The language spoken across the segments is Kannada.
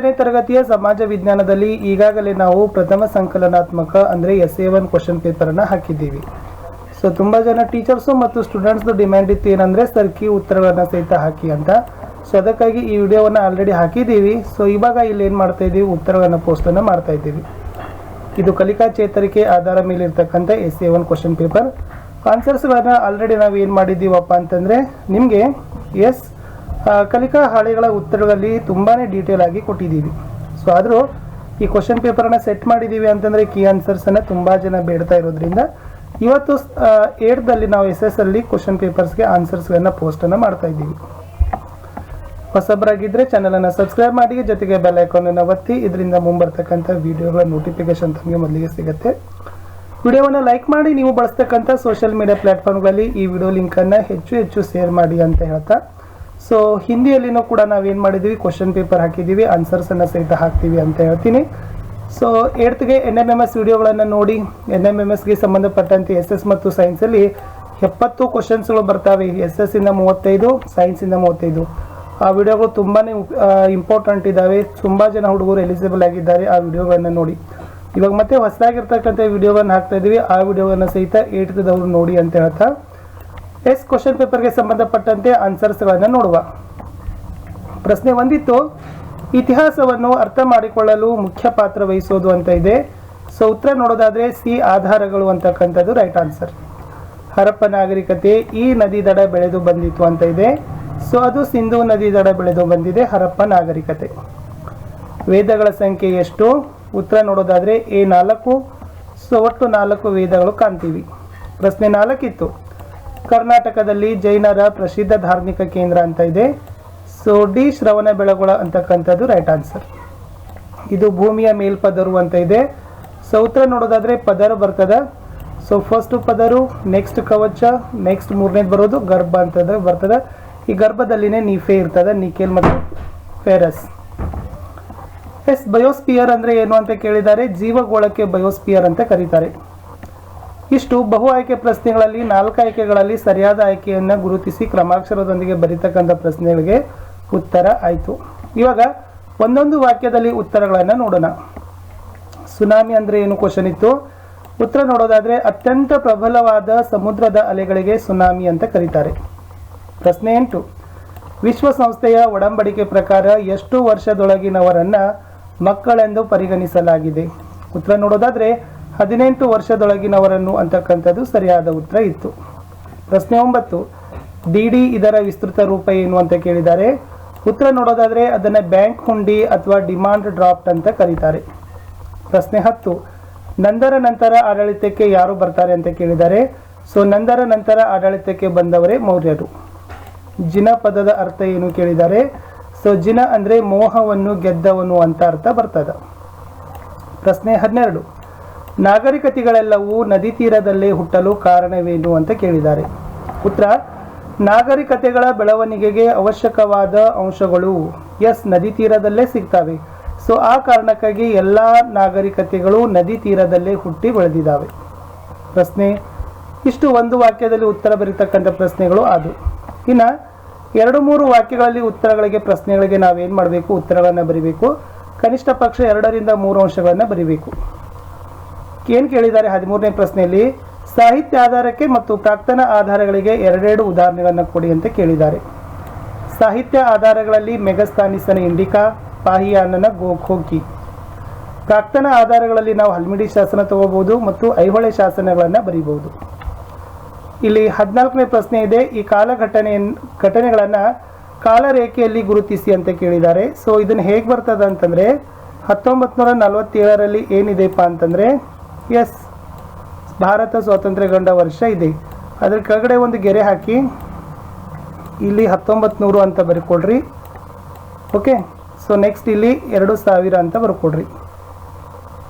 10ನೇ ತರಗತಿಯ ಸಮಾಜ ವಿಜ್ಞಾನದಲ್ಲಿ ಈಗಾಗಲೇ ನಾವು ಪ್ರಥಮ ಸಂಕಲನಾತ್ಮಕ ಅಂದರೆ SA1 ಕ್ವಶನ್ ಪೇಪರನ್ನು ಹಾಕಿದ್ದೀವಿ. ಸೊ ತುಂಬ ಜನ ಟೀಚರ್ಸು ಮತ್ತು ಸ್ಟೂಡೆಂಟ್ಸ್ದು ಡಿಮ್ಯಾಂಡ್ ಇತ್ತು ಏನಂದರೆ ಸರ್ ಕೀ ಉತ್ತರಗಳನ್ನು ಸಹಿತ ಹಾಕಿ ಅಂತ. ಸೊ ಅದಕ್ಕಾಗಿ ಈ ವಿಡಿಯೋವನ್ನು ಆಲ್ರೆಡಿ ಹಾಕಿದ್ದೀವಿ. ಸೊ ಇವಾಗ ಇಲ್ಲಿ ಏನು ಮಾಡ್ತಾ ಇದ್ದೀವಿ, ಉತ್ತರಗಳನ್ನು ಪೋಸ್ಟನ್ನು ಮಾಡ್ತಾ ಇದ್ದೀವಿ. ಇದು ಕಲಿಕಾ ಚೇತರಿಕೆ ಆಧಾರ ಮೇಲೆ ಇರ್ತಕ್ಕಂಥ SA1 ಕ್ವಶನ್ ಪೇಪರ್. ಆನ್ಸರ್ಸ್ಗಳನ್ನು ಆಲ್ರೆಡಿ ನಾವು ಏನು ಮಾಡಿದ್ದೀವಪ್ಪ ಅಂತಂದರೆ ನಿಮಗೆ ಕಲಿಕಾ ಹಾಳೆಗಳ ಉತ್ತರಗಳಲ್ಲಿ ತುಂಬಾ ಡೀಟೇಲ್ ಆಗಿ ಕೊಟ್ಟಿದ್ದೀವಿ. ಸೊ ಆದರೂ ಈ ಕ್ವಶನ್ ಪೇಪರನ್ನು ಸೆಟ್ ಮಾಡಿದ್ದೀವಿ ಅಂತಂದರೆ ಕೀ ಆನ್ಸರ್ಸನ್ನು ತುಂಬ ಜನ ಬೇಡ್ತಾ ಇರೋದ್ರಿಂದ ಇವತ್ತು 8th ನಾವು SS ಅಲ್ಲಿ ಕ್ವಶನ್ ಪೇಪರ್ಸ್ಗೆ ಆನ್ಸರ್ಸ್ಗಳನ್ನು ಪೋಸ್ಟನ್ನು ಮಾಡ್ತಾ ಇದ್ದೀವಿ. ಹೊಸಬರಾಗಿದ್ದರೆ ಚಾನಲನ್ನು ಸಬ್ಸ್ಕ್ರೈಬ್ ಮಾಡಿ, ಜೊತೆಗೆ ಬೆಲ್ ಐಕಾನನ್ನು ಒತ್ತಿ. ಇದರಿಂದ ಮುಂಬರ್ತಕ್ಕಂಥ ವಿಡಿಯೋಗಳ ನೋಟಿಫಿಕೇಶನ್ ತಮಗೆ ಮೊದಲಿಗೆ ಸಿಗುತ್ತೆ. ವಿಡಿಯೋವನ್ನು ಲೈಕ್ ಮಾಡಿ, ನೀವು ಬಳಸ್ತಕ್ಕಂಥ ಸೋಷಿಯಲ್ ಮೀಡಿಯಾ ಪ್ಲ್ಯಾಟ್ಫಾರ್ಮ್ಗಳಲ್ಲಿ ಈ ವಿಡಿಯೋ ಲಿಂಕನ್ನು ಹೆಚ್ಚು ಶೇರ್ ಮಾಡಿ ಅಂತ ಹೇಳ್ತಾ, ಸೊ ಹಿಂದಿಯಲ್ಲಿನೂ ಕೂಡ ನಾವೇನು ಮಾಡಿದ್ದೀವಿ, ಕ್ವಶನ್ ಪೇಪರ್ ಹಾಕಿದ್ದೀವಿ, ಆನ್ಸರ್ಸನ್ನು ಸಹಿತ ಹಾಕ್ತೀವಿ ಅಂತ ಹೇಳ್ತೀನಿ. ಸೊ 8th NMMS ವಿಡಿಯೋಗಳನ್ನು ನೋಡಿ. NMMSಗೆ ಸಂಬಂಧಪಟ್ಟಂತೆ SS ಮತ್ತು ಸೈನ್ಸಲ್ಲಿ 70 ಕ್ವಶನ್ಸ್ಗಳು ಬರ್ತವೆ. SS ಇಂದ 35, ಸೈನ್ಸಿಂದ 35. ಆ ವಿಡಿಯೋಗಳು ತುಂಬಾ ಇಂಪಾರ್ಟೆಂಟ್ ಇದ್ದಾವೆ. ತುಂಬ ಜನ ಹುಡುಗರು ಎಲಿಜಿಬಲ್ ಆಗಿದ್ದಾರೆ. ಆ ವಿಡಿಯೋಗಳನ್ನು ನೋಡಿ. ಇವಾಗ ಮತ್ತೆ ಹೊಸದಾಗಿರ್ತಕ್ಕಂಥ ವಿಡಿಯೋಗಳನ್ನು ಹಾಕ್ತಾ ಇದ್ದೀವಿ. ಆ ವಿಡಿಯೋವನ್ನು ಸಹಿತ 8th ನೋಡಿ ಅಂತ ಹೇಳ್ತಾ ಕ್ವಶನ್ ಪೇಪರ್ಗೆ ಸಂಬಂಧಪಟ್ಟಂತೆ ಆನ್ಸರ್ಸ್ಗಳನ್ನು ನೋಡುವ. ಪ್ರಶ್ನೆ ಒಂದಿತ್ತು, ಇತಿಹಾಸವನ್ನು ಅರ್ಥ ಮಾಡಿಕೊಳ್ಳಲು ಮುಖ್ಯ ಪಾತ್ರ ವಹಿಸೋದು ಅಂತ ಇದೆ. ಸೊ ಉತ್ತರ ನೋಡೋದಾದರೆ ಸಿ, ಆಧಾರಗಳು ಅಂತಕ್ಕಂಥದ್ದು ರೈಟ್ ಆನ್ಸರ್. ಹರಪ್ಪ ನಾಗರಿಕತೆ ಈ ನದಿ ದಡ ಬೆಳೆದು ಬಂದಿತ್ತು ಅಂತ ಇದೆ. ಸೊ ಅದು ಸಿಂಧೂ ನದಿ ದಡ ಬೆಳೆದು ಬಂದಿದೆ ಹರಪ್ಪ ನಾಗರಿಕತೆ. ವೇದಗಳ ಸಂಖ್ಯೆ ಎಷ್ಟು? ಉತ್ತರ ನೋಡೋದಾದರೆ A 4. ಸೊ ಒಟ್ಟು 4 ವೇದಗಳು ಕಾಣ್ತೀವಿ. ಪ್ರಶ್ನೆ 4 ಇತ್ತು, ಕರ್ನಾಟಕದಲ್ಲಿ ಜೈನರ ಪ್ರಸಿದ್ಧ ಧಾರ್ಮಿಕ ಕೇಂದ್ರ ಅಂತ ಇದೆ. ಸೊ ಡಿ, ಶ್ರವಣಬೆಳಗೊಳ ಅಂತಕ್ಕಂಥದ್ದು ರೈಟ್ ಆನ್ಸರ್. ಇದು ಭೂಮಿಯ ಮೇಲ್ಪದರು ಅಂತ ಇದೆ. ಸೊ ಉತ್ತರ ನೋಡೋದಾದರೆ ಪದರು ಬರ್ತದೆ. ಸೊ ಫಸ್ಟ್ ಪದರು, ನೆಕ್ಸ್ಟ್ ಕವಚ, ನೆಕ್ಸ್ಟ್ 3ನೇದು ಬರೋದು ಗರ್ಭ ಅಂತಂದ್ರೆ ಬರ್ತದೆ. ಈ ಗರ್ಭದಲ್ಲಿನೇ ನೀಫೆ ಇರ್ತದೆ, ನಿಕೆಲ್ ಮತ್ತು ಫೆರಸ್. ಬಯೋಸ್ಪಿಯರ್ ಅಂದರೆ ಏನು ಅಂತ ಕೇಳಿದ್ದಾರೆ. ಜೀವಗೋಳಕ್ಕೆ ಬಯೋಸ್ಪಿಯರ್ ಅಂತ ಕರೀತಾರೆ. ಇಷ್ಟು ಬಹು ಆಯ್ಕೆ ಪ್ರಶ್ನೆಗಳಲ್ಲಿ 4 ಆಯ್ಕೆಗಳಲ್ಲಿ ಸರಿಯಾದ ಆಯ್ಕೆಯನ್ನು ಗುರುತಿಸಿ ಕ್ರಮಾಕ್ಷರದೊಂದಿಗೆ ಬರೀತಕ್ಕಂಥ ಪ್ರಶ್ನೆಗಳಿಗೆ ಉತ್ತರ ಆಯಿತು. ಇವಾಗ ಒಂದೊಂದು ವಾಕ್ಯದಲ್ಲಿ ಉತ್ತರಗಳನ್ನು ನೋಡೋಣ. ಸುನಾಮಿ ಅಂದರೆ ಏನು ಕ್ವಶನ್ ಇತ್ತು. ಉತ್ತರ ನೋಡೋದಾದರೆ ಅತ್ಯಂತ ಪ್ರಬಲವಾದ ಸಮುದ್ರದ ಅಲೆಗಳಿಗೆ ಸುನಾಮಿ ಅಂತ ಕರೀತಾರೆ. ಪ್ರಶ್ನೆ 8, ವಿಶ್ವಸಂಸ್ಥೆಯ ಒಡಂಬಡಿಕೆ ಪ್ರಕಾರ ಎಷ್ಟು ವರ್ಷದೊಳಗಿನವರನ್ನು ಮಕ್ಕಳೆಂದು ಪರಿಗಣಿಸಲಾಗಿದೆ? ಉತ್ತರ ನೋಡೋದಾದರೆ 18 ವರ್ಷದೊಳಗಿನವರನ್ನು ಅಂತಕ್ಕಂಥದ್ದು ಸರಿಯಾದ ಉತ್ತರ ಇತ್ತು. ಪ್ರಶ್ನೆ 9, DD ಇದರ ವಿಸ್ತೃತ ರೂಪ ಏನು ಅಂತ ಕೇಳಿದ್ದಾರೆ. ಉತ್ತರ ನೋಡೋದಾದರೆ ಅದನ್ನು ಬ್ಯಾಂಕ್ ಹುಂಡಿ ಅಥವಾ ಡಿಮಾಂಡ್ ಡ್ರಾಫ್ಟ್ ಅಂತ ಕರೀತಾರೆ. ಪ್ರಶ್ನೆ 10, ನಂದರ ನಂತರ ಆಡಳಿತಕ್ಕೆ ಯಾರು ಬರ್ತಾರೆ ಅಂತ ಕೇಳಿದ್ದಾರೆ. ಸೊ ನಂದರ ನಂತರ ಆಡಳಿತಕ್ಕೆ ಬಂದವರೇ ಮೌರ್ಯರು. ಜಿನ ಪದದ ಅರ್ಥ ಏನು ಕೇಳಿದ್ದಾರೆ. ಸೊ ಜಿನ ಅಂದರೆ ಮೋಹವನ್ನು ಗೆದ್ದವನು ಅಂತ ಅರ್ಥ ಬರ್ತದೆ. ಪ್ರಶ್ನೆ 12, ನಾಗರಿಕತೆಗಳೆಲ್ಲವೂ ನದಿ ತೀರದಲ್ಲೇ ಹುಟ್ಟಲು ಕಾರಣವೇನು ಅಂತ ಕೇಳಿದ್ದಾರೆ. ಉತ್ತರ, ನಾಗರಿಕತೆಗಳ ಬೆಳವಣಿಗೆಗೆ ಅವಶ್ಯಕವಾದ ಅಂಶಗಳು ನದಿ ತೀರದಲ್ಲೇ ಸಿಗ್ತವೆ. ಸೊ ಆ ಕಾರಣಕ್ಕಾಗಿ ಎಲ್ಲ ನಾಗರಿಕತೆಗಳು ನದಿ ತೀರದಲ್ಲೇ ಹುಟ್ಟಿ ಬೆಳೆದಿದ್ದಾವೆ. ಪ್ರಶ್ನೆ ಇಷ್ಟು ಒಂದು ವಾಕ್ಯದಲ್ಲಿ ಉತ್ತರ ಬರೀತಕ್ಕಂಥ ಪ್ರಶ್ನೆಗಳು ಅದು. ಇನ್ನು 2-3 ವಾಕ್ಯಗಳಲ್ಲಿ ಉತ್ತರಗಳಿಗೆ ಪ್ರಶ್ನೆಗಳಿಗೆ ನಾವೇನು ಮಾಡಬೇಕು, ಉತ್ತರಗಳನ್ನು ಬರೀಬೇಕು. ಕನಿಷ್ಠ ಪಕ್ಷ 2ರಿಂದ 3 ಅಂಶಗಳನ್ನು ಬರೀಬೇಕು. ಏನು ಕೇಳಿದ್ದಾರೆ 13ನೇ ಪ್ರಶ್ನೆಯಲ್ಲಿ, ಸಾಹಿತ್ಯ ಆಧಾರಕ್ಕೆ ಮತ್ತು ಪ್ರಾಕ್ತನ ಆಧಾರಗಳಿಗೆ 2 ಉದಾಹರಣೆಗಳನ್ನು ಕೊಡಿ ಅಂತ ಕೇಳಿದ್ದಾರೆ. ಸಾಹಿತ್ಯ ಆಧಾರಗಳಲ್ಲಿ ಮೆಗಸ್ತಾನಿಸನ ಇಂಡಿಕಾ, ಪಾಹಿಯಾನನ ಗೋಖೋಕಿ. ಪ್ರಾಕ್ತನ ಆಧಾರಗಳಲ್ಲಿ ನಾವು ಹಲ್ಮಿಡಿ ಶಾಸನ ತಗೋಬಹುದು ಮತ್ತು ಐಹೊಳೆ ಶಾಸನಗಳನ್ನು ಬರೀಬಹುದು. ಇಲ್ಲಿ 14ನೇ ಪ್ರಶ್ನೆ ಇದೆ, ಈ ಘಟನೆಗಳನ್ನು ಕಾಲರೇಖೆಯಲ್ಲಿ ಗುರುತಿಸಿ ಅಂತ ಕೇಳಿದ್ದಾರೆ. ಸೊ ಇದನ್ನು ಹೇಗೆ ಬರ್ತದೆ ಅಂತಂದರೆ 1947ರಲ್ಲಿ ಏನಿದೆಪ್ಪ ಅಂತಂದರೆ ಭಾರತ ಸ್ವಾತಂತ್ರ್ಯಗೊಂಡ ವರ್ಷ ಇದೆ. ಅದ್ರ ಕೆಳಗಡೆ ಒಂದು ಗೆರೆ ಹಾಕಿ ಇಲ್ಲಿ 1900 ಅಂತ ಬರ್ಕೊಡ್ರಿ. ಓಕೆ, ಸೊ ನೆಕ್ಸ್ಟ್ ಇಲ್ಲಿ 2000 ಅಂತ ಬರ್ಕೊಡ್ರಿ.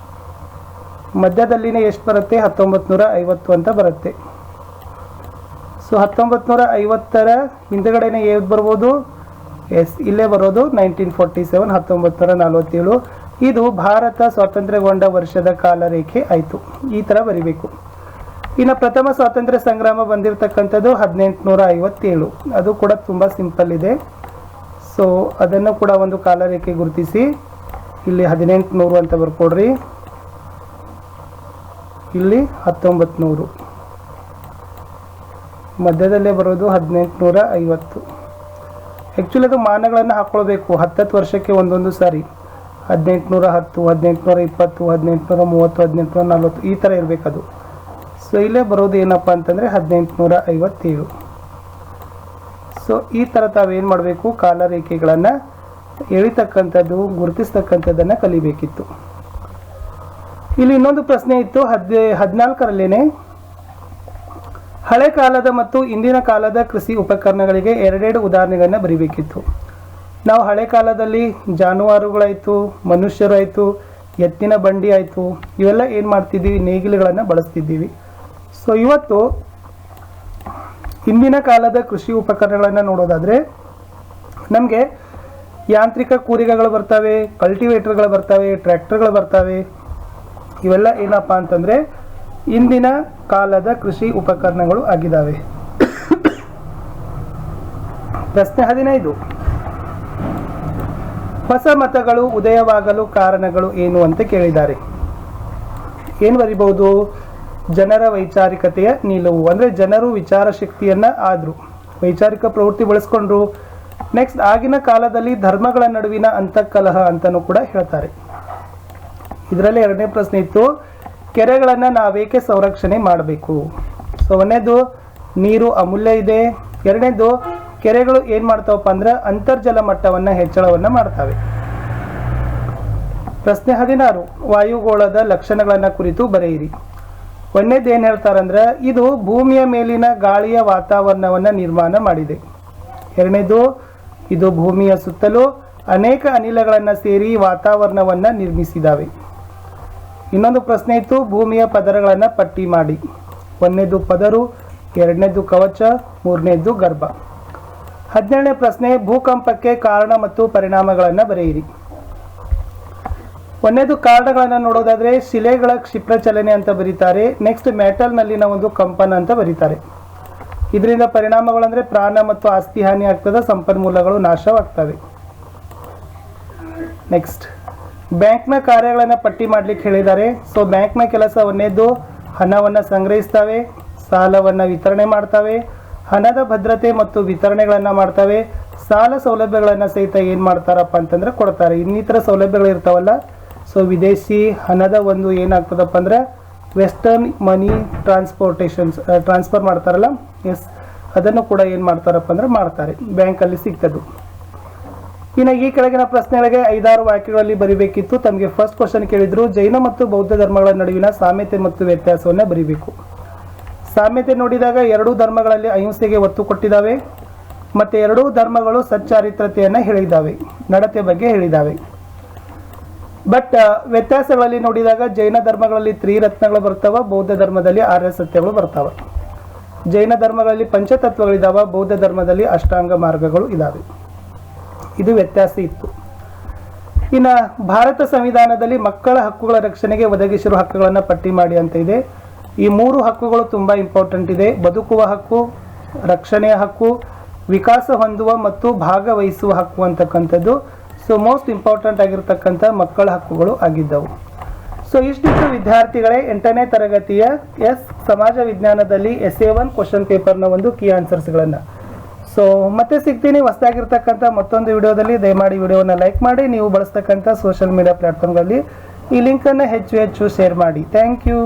ಮಧ್ಯದಲ್ಲಿನೇ ಎಷ್ಟು ಬರುತ್ತೆ, 1950 ಅಂತ ಬರುತ್ತೆ. ಸೊ 1950ರ ಹಿಂದಗಡೆನೇ ಏದು ಬರ್ಬೋದು, ಇಲ್ಲೇ ಬರೋದು 1947, 1947. ಇದು ಭಾರತ ಸ್ವಾತಂತ್ರ್ಯಗೊಂಡ ವರ್ಷದ ಕಾಲರೇಖೆ ಆಯಿತು. ಈ ಥರ ಬರಿಬೇಕು. ಇನ್ನು ಪ್ರಥಮ ಸ್ವಾತಂತ್ರ್ಯ ಸಂಗ್ರಾಮ ಬಂದಿರತಕ್ಕಂಥದ್ದು 1857. ಅದು ಕೂಡ ತುಂಬ ಸಿಂಪಲ್ ಇದೆ. ಸೊ ಅದನ್ನು ಕೂಡ ಒಂದು ಕಾಲರೇಖೆ ಗುರುತಿಸಿ. ಇಲ್ಲಿ 1800 ಅಂತ ಬರ್ಕೊಡ್ರಿ, ಇಲ್ಲಿ 1900, ಮಧ್ಯದಲ್ಲೇ ಬರೋದು 1850. ಆ್ಯಕ್ಚುಲಿ ಅದು ಮಾನಗಳನ್ನು ಹಾಕ್ಕೊಳ್ಬೇಕು, 10 ವರ್ಷಕ್ಕೆ ಒಂದೊಂದು ಸಾರಿ 1810, 1820, 1830, 1840 ಈ ಥರ ಇರಬೇಕದು. ಸೊ ಇಲ್ಲೇ ಬರೋದು ಏನಪ್ಪ ಅಂತಂದರೆ 1857. ಸೊ ಈ ಥರ ತಾವೇನು ಮಾಡಬೇಕು, ಕಾಲರೇಖೆಗಳನ್ನು ಎಳಿತಕ್ಕಂಥದ್ದು, ಗುರುತಿಸ್ತಕ್ಕಂಥದ್ದನ್ನು ಕಲಿಬೇಕಿತ್ತು. ಇಲ್ಲಿ ಇನ್ನೊಂದು ಪ್ರಶ್ನೆ ಇತ್ತು 14ರಲ್ಲೇನೆ, ಹಳೆ ಕಾಲದ ಮತ್ತು ಇಂದಿನ ಕಾಲದ ಕೃಷಿ ಉಪಕರಣಗಳಿಗೆ ಎರಡೆರಡು ಉದಾಹರಣೆಗಳನ್ನು ಬರೀಬೇಕಿತ್ತು. ನಾವು ಹಳೆ ಕಾಲದಲ್ಲಿ ಜಾನುವಾರುಗಳಾಯಿತು, ಮನುಷ್ಯರಾಯಿತು, ಎತ್ತಿನ ಬಂಡಿ ಆಯಿತು, ಇವೆಲ್ಲ ಏನು ಮಾಡ್ತಿದ್ದೀವಿ, ನೇಗಿಲುಗಳನ್ನು ಬಳಸ್ತಿದ್ದೀವಿ. ಸೊ ಇವತ್ತು ಹಿಂದಿನ ಕಾಲದ ಕೃಷಿ ಉಪಕರಣಗಳನ್ನು ನೋಡೋದಾದರೆ ನಮಗೆ ಯಾಂತ್ರಿಕ ಕೂರಿಗೆಗಳು ಬರ್ತವೆ, ಕಲ್ಟಿವೇಟರ್ಗಳು ಬರ್ತವೆ, ಟ್ರ್ಯಾಕ್ಟರ್ಗಳು ಬರ್ತವೆ. ಇವೆಲ್ಲ ಏನಪ್ಪ ಅಂತಂದರೆ ಇಂದಿನ ಕಾಲದ ಕೃಷಿ ಉಪಕರಣಗಳು ಆಗಿದ್ದಾವೆ. ಪ್ರಶ್ನೆ 15, ಹೊಸ ಮತಗಳು ಉದಯವಾಗಲು ಕಾರಣಗಳು ಏನು ಅಂತ ಕೇಳಿದ್ದಾರೆ. ಏನು ಬರಿಬಹುದು, ಜನರ ವೈಚಾರಿಕತೆಯ ನಿಲುವು, ಅಂದರೆ ಜನರು ವಿಚಾರ ಶಕ್ತಿಯನ್ನು ಆದರು, ವೈಚಾರಿಕ ಪ್ರವೃತ್ತಿ ಬಳಸ್ಕೊಂಡ್ರು. ನೆಕ್ಸ್ಟ್, ಆಗಿನ ಕಾಲದಲ್ಲಿ ಧರ್ಮಗಳ ನಡುವಿನ ಅಂತಃಕಲಹ ಅಂತಲೂ ಕೂಡ ಹೇಳ್ತಾರೆ. ಇದರಲ್ಲಿ ಎರಡನೇ ಪ್ರಶ್ನೆ ಇತ್ತು, ಕೆರೆಗಳನ್ನು ನಾವೇಕೆ ಸಂರಕ್ಷಣೆ ಮಾಡಬೇಕು. ಸೊ ಒಂದನೇದು ನೀರು ಅಮೂಲ್ಯ ಇದೆ, ಎರಡನೇದು ಕೆರೆಗಳು ಏನು ಮಾಡ್ತಾವಪ್ಪ ಅಂದ್ರೆ ಅಂತರ್ಜಲ ಮಟ್ಟವನ್ನು ಹೆಚ್ಚಳವನ್ನು ಮಾಡ್ತವೆ. ಪ್ರಶ್ನೆ 16, ವಾಯುಗೋಳದ ಲಕ್ಷಣಗಳನ್ನು ಕುರಿತು ಬರೆಯಿರಿ. ಒಂದನೇದು ಏನು ಹೇಳ್ತಾರಂದ್ರೆ, ಇದು ಭೂಮಿಯ ಮೇಲಿನ ಗಾಳಿಯ ವಾತಾವರಣವನ್ನು ನಿರ್ಮಾಣ ಮಾಡಿದೆ. ಎರಡನೇದು, ಇದು ಭೂಮಿಯ ಸುತ್ತಲೂ ಅನೇಕ ಅನಿಲಗಳನ್ನು ಸೇರಿ ವಾತಾವರಣವನ್ನು ನಿರ್ಮಿಸಿದಾವೆ. ಇನ್ನೊಂದು ಪ್ರಶ್ನೆ ಇತ್ತು, ಭೂಮಿಯ ಪದರಗಳನ್ನು ಪಟ್ಟಿ ಮಾಡಿ. ಒಂದನೇದು ಪದರು, ಎರಡನೇದು ಕವಚ, ಮೂರನೇದು ಗರ್ಭ. 17ನೇ ಪ್ರಶ್ನೆ, ಭೂಕಂಪಕ್ಕೆ ಕಾರಣ ಮತ್ತು ಪರಿಣಾಮಗಳನ್ನು ಬರೆಯಿರಿ. ಒಂದನೇದು ಕಾರಣಗಳನ್ನು ನೋಡೋದಾದರೆ ಶಿಲೆಗಳ ಕ್ಷಿಪ್ರ ಚಲನೆ ಅಂತ ಬರೀತಾರೆ. ನೆಕ್ಸ್ಟ್, ಮೆಟಲ್ನಲ್ಲಿನ ಒಂದು ಕಂಪನ ಅಂತ ಬರೀತಾರೆ. ಇದರಿಂದ ಪರಿಣಾಮಗಳಂದರೆ ಪ್ರಾಣ ಮತ್ತು ಆಸ್ತಿ ಹಾನಿ ಆಗ್ತದೆ, ಸಂಪನ್ಮೂಲಗಳು ನಾಶವಾಗ್ತವೆ. ನೆಕ್ಸ್ಟ್, ಬ್ಯಾಂಕ್ನ ಕಾರ್ಯಗಳನ್ನು ಪಟ್ಟಿ ಮಾಡಲಿಕ್ಕೆ ಹೇಳಿದ್ದಾರೆ. ಸೊ ಬ್ಯಾಂಕ್ನ ಕೆಲಸ ಒಂದನೇದು ಹಣವನ್ನು ಸಂಗ್ರಹಿಸ್ತವೆ, ಸಾಲವನ್ನು ವಿತರಣೆ ಮಾಡ್ತವೆ, ಹಣದ ಭದ್ರತೆ ಮತ್ತು ವಿತರಣೆಗಳನ್ನು ಮಾಡ್ತವೆ, ಸಾಲ ಸೌಲಭ್ಯಗಳನ್ನು ಸಹಿತ ಏನು ಮಾಡ್ತಾರಪ್ಪ ಅಂತಂದ್ರೆ ಕೊಡ್ತಾರೆ. ಇನ್ನಿತರ ಸೌಲಭ್ಯಗಳು ಇರ್ತಾವಲ್ಲ, ಸೊ ವಿದೇಶಿ ಹಣದ ಒಂದು ಏನಾಗ್ತದಪ್ಪ ಅಂದ್ರೆ ವೆಸ್ಟರ್ನ್ ಮನಿ ಟ್ರಾನ್ಸ್ಫರ್ ಮಾಡ್ತಾರಲ್ಲ, ಎಸ್, ಅದನ್ನು ಕೂಡ ಏನು ಮಾಡ್ತಾರಪ್ಪ ಅಂದ್ರೆ ಮಾಡ್ತಾರೆ, ಬ್ಯಾಂಕಲ್ಲಿ ಸಿಗ್ತದ್ದು. ಇನ್ನು ಈ ಕೆಳಗಿನ ಪ್ರಶ್ನೆಗಳಿಗೆ 5-6 ವಾಕ್ಯಗಳಲ್ಲಿ ಬರೀಬೇಕಿತ್ತು. ತಮಗೆ ಫಸ್ಟ್ ಕ್ವಶನ್ ಕೇಳಿದ್ರು, ಜೈನ ಮತ್ತು ಬೌದ್ಧ ಧರ್ಮಗಳ ನಡುವಿನ ಸಾಮ್ಯತೆ ಮತ್ತು ವ್ಯತ್ಯಾಸವನ್ನು ಬರೀಬೇಕು. ಸಾಮ್ಯತೆ ನೋಡಿದಾಗ ಎರಡೂ ಧರ್ಮಗಳಲ್ಲಿ ಅಹಿಂಸೆಗೆ ಒತ್ತು ಕೊಟ್ಟಿದ್ದಾವೆ, ಮತ್ತು ಎರಡೂ ಧರ್ಮಗಳು ಸಚ್ಚಾರಿತ್ರತೆಯನ್ನು ಹೇಳಿದ್ದಾವೆ, ನಡತೆ ಬಗ್ಗೆ ಹೇಳಿದ್ದಾವೆ. ಬಟ್ ವ್ಯತ್ಯಾಸಗಳಲ್ಲಿ ನೋಡಿದಾಗ ಜೈನ ಧರ್ಮಗಳಲ್ಲಿ ತ್ರಿರತ್ನಗಳು ಬರ್ತಾವ, ಬೌದ್ಧ ಧರ್ಮದಲ್ಲಿ 6 ಸತ್ಯಗಳು ಬರ್ತಾವ. ಜೈನ ಧರ್ಮಗಳಲ್ಲಿ ಪಂಚತತ್ವಗಳಿದ್ದಾವ, ಬೌದ್ಧ ಧರ್ಮದಲ್ಲಿ ಅಷ್ಟಾಂಗ ಮಾರ್ಗಗಳು ಇದ್ದಾವೆ. ಇದು ವ್ಯತ್ಯಾಸ ಇತ್ತು. ಇನ್ನು ಭಾರತ ಸಂವಿಧಾನದಲ್ಲಿ ಮಕ್ಕಳ ಹಕ್ಕುಗಳ ರಕ್ಷಣೆಗೆ ಒದಗಿಸಿರುವ ಹಕ್ಕುಗಳನ್ನು ಪಟ್ಟಿ ಮಾಡಿ ಅಂತ ಇದೆ. ಈ 3 ಹಕ್ಕುಗಳು ತುಂಬ ಇಂಪಾರ್ಟೆಂಟ್ ಇದೆ. ಬದುಕುವ ಹಕ್ಕು, ರಕ್ಷಣೆಯ ಹಕ್ಕು, ವಿಕಾಸ ಹೊಂದುವ ಮತ್ತು ಭಾಗವಹಿಸುವ ಹಕ್ಕು ಅಂತಕ್ಕಂಥದ್ದು ಸೊ ಮೋಸ್ಟ್ ಇಂಪಾರ್ಟೆಂಟ್ ಆಗಿರ್ತಕ್ಕಂಥ ಮಕ್ಕಳ ಹಕ್ಕುಗಳು ಆಗಿದ್ದವು. ಸೊ ಇಷ್ಟಿತ್ತು ವಿದ್ಯಾರ್ಥಿಗಳೇ 8ನೇ ತರಗತಿಯ ಸಮಾಜ ವಿಜ್ಞಾನದಲ್ಲಿ SA1 ಕ್ವಶನ್ ಪೇಪರ್ನ ಒಂದು ಕೀ ಆನ್ಸರ್ಸ್ಗಳನ್ನು. ಸೊ ಮತ್ತೆ ಸಿಗ್ತೀನಿ ಹೊಸದಾಗಿರ್ತಕ್ಕಂಥ ಮತ್ತೊಂದು ವಿಡಿಯೋದಲ್ಲಿ. ದಯಮಾಡಿ ವಿಡಿಯೋನ ಲೈಕ್ ಮಾಡಿ, ನೀವು ಬಳಸ್ತಕ್ಕಂಥ ಸೋಷಿಯಲ್ ಮೀಡಿಯಾ ಪ್ಲಾಟ್ಫಾರ್ಮ್ಗಳಲ್ಲಿ ಈ ಲಿಂಕನ್ನು ಹೆಚ್ಚು ಶೇರ್ ಮಾಡಿ. Thank you.